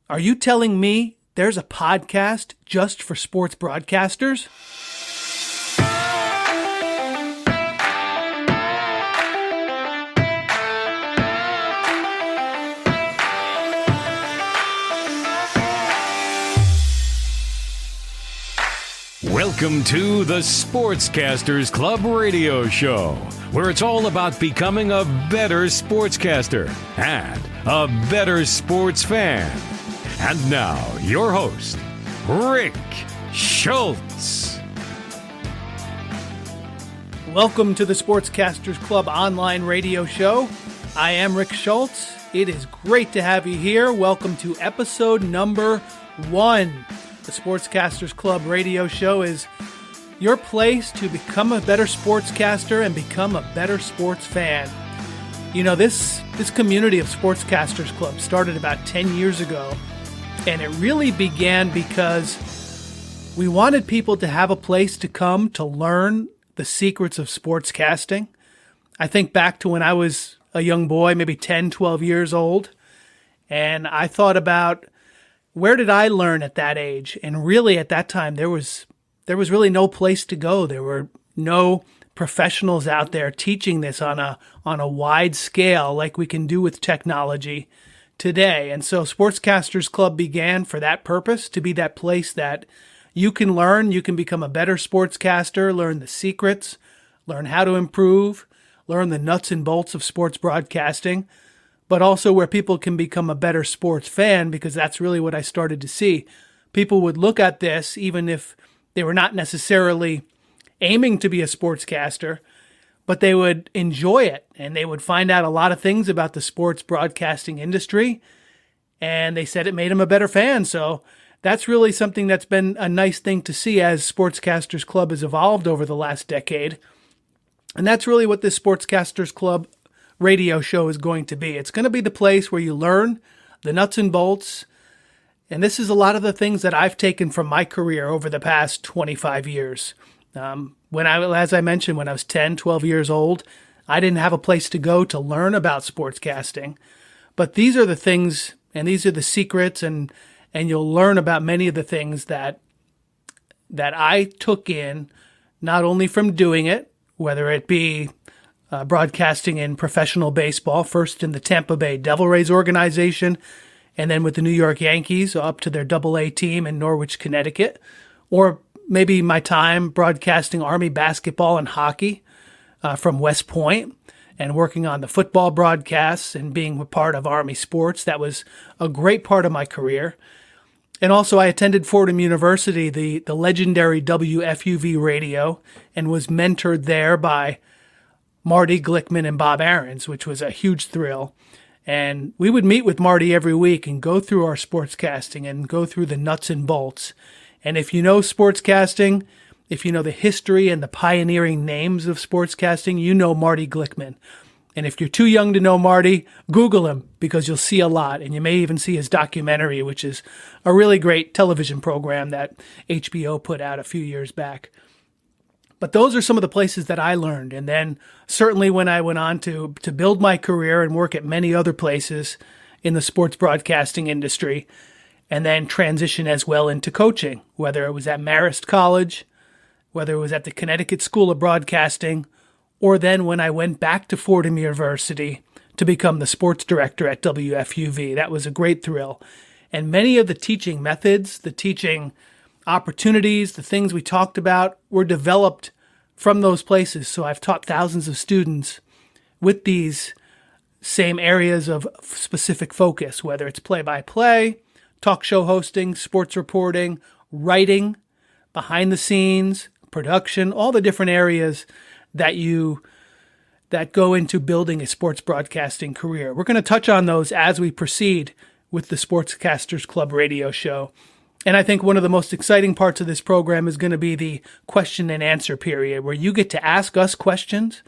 Are you telling me there's a podcast just for sports broadcasters? Welcome to the Sportscasters Club Radio Show, where it's all about becoming a better sportscaster and a better sports fan. And now, your host, Rick Schultz. Welcome to the Sportscasters Club online radio show. I am Rick Schultz. It is great to have you here. Welcome to episode number 1. The Sportscasters Club Radio Show is your place to become a better sportscaster and become a better sports fan. You know, this community of Sportscasters Club started about 10 years ago, and it really began because we wanted people to have a place to come to learn the secrets of sportscasting. I think back to when I was a young boy, maybe 10, 12 years old, and I thought about where did I learn at that age? And really at that time, there was really no place to go. There were no professionals out there teaching this on a wide scale like we can do with technology today. And so Sportscasters Club began for that purpose, to be that place that you can learn, you can become a better sportscaster, learn the secrets, learn how to improve, learn the nuts and bolts of sports broadcasting, but also where people can become a better sports fan, because that's really what I started to see. People would look at this, even if they were not necessarily aiming to be a sportscaster, but they would enjoy it, and they would find out a lot of things about the sports broadcasting industry, and they said it made them a better fan. So that's really something that's been a nice thing to see as Sportscasters Club has evolved over the last decade. And that's really what this Sportscasters Club radio show is going to be. It's going to be the place where you learn the nuts and bolts. And this is a lot of the things that I've taken from my career over the past 25 years. As I mentioned, when I was 10, 12 years old, I didn't have a place to go to learn about sportscasting. But these are the things, and these are the secrets, and you'll learn about many of the things that I took in, not only from doing it, whether it be broadcasting in professional baseball, first in the Tampa Bay Devil Rays organization, and then with the New York Yankees up to their Double-A team in Norwich, Connecticut, or maybe my time broadcasting Army basketball and hockey from West Point and working on the football broadcasts and being a part of Army sports. That was a great part of my career. And also I attended Fordham University, the legendary WFUV radio, and was mentored there by Marty Glickman and Bob Aarons, which was a huge thrill. And we would meet with Marty every week and go through our sportscasting and go through the nuts and bolts. And if you know sportscasting, if you know the history and the pioneering names of sportscasting, you know Marty Glickman. And if you're too young to know Marty, Google him, because you'll see a lot. And you may even see his documentary, which is a really great television program that HBO put out a few years back. But those are some of the places that I learned. And then certainly when I went on to build my career and work at many other places in the sports broadcasting industry, and then transition as well into coaching, whether it was at Marist College, whether it was at the Connecticut School of Broadcasting, or then when I went back to Fordham University to become the sports director at WFUV. That was a great thrill. And many of the teaching methods, the teaching opportunities, the things we talked about were developed from those places. So I've taught thousands of students with these same areas of specific focus, whether it's play-by-play, talk show hosting, sports reporting, writing, behind the scenes, production, all the different areas that go into building a sports broadcasting career. We're going to touch on those as we proceed with the Sportscasters Club Radio Show. And I think one of the most exciting parts of this program is going to be the question and answer period, where you get to ask us questions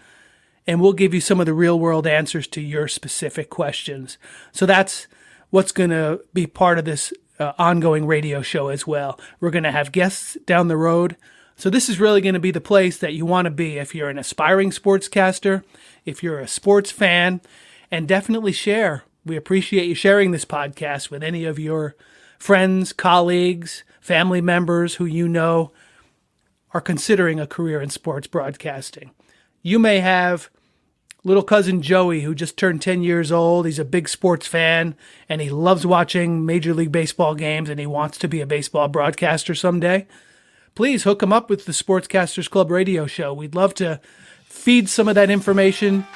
and we'll give you some of the real world answers to your specific questions. So that's what's going to be part of this ongoing radio show as well. We're going to have guests down the road. So this is really going to be the place that you want to be if you're an aspiring sportscaster, if you're a sports fan, and definitely share We appreciate you sharing this podcast with any of your friends, colleagues, family members who you know are considering a career in sports broadcasting. You may have little cousin Joey, who just turned 10 years old. He's a big sports fan, and he loves watching Major League Baseball games, and he wants to be a baseball broadcaster someday. Please hook him up with the Sportscasters Club Radio Show. We'd love to feed some of that information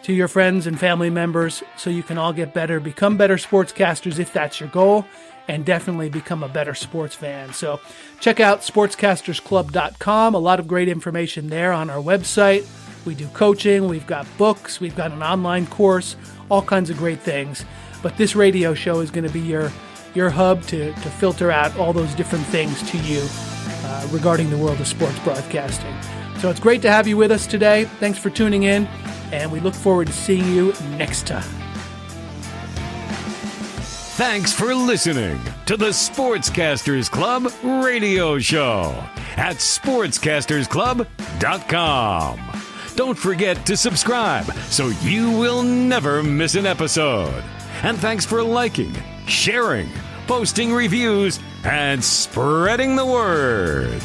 to your friends and family members so you can all get better, become better sportscasters if that's your goal, and definitely become a better sports fan. So check out sportscastersclub.com. A lot of great information there on our website. We do coaching, we've got books, we've got an online course, all kinds of great things. But this radio show is going to be your hub to filter out all those different things to you regarding the world of sports broadcasting. So it's great to have you with us today. Thanks for tuning in, and we look forward to seeing you next time. Thanks for listening to the Sportscasters Club Radio Show at sportscastersclub.com. Don't forget to subscribe so you will never miss an episode. And thanks for liking, sharing, posting reviews, and spreading the word.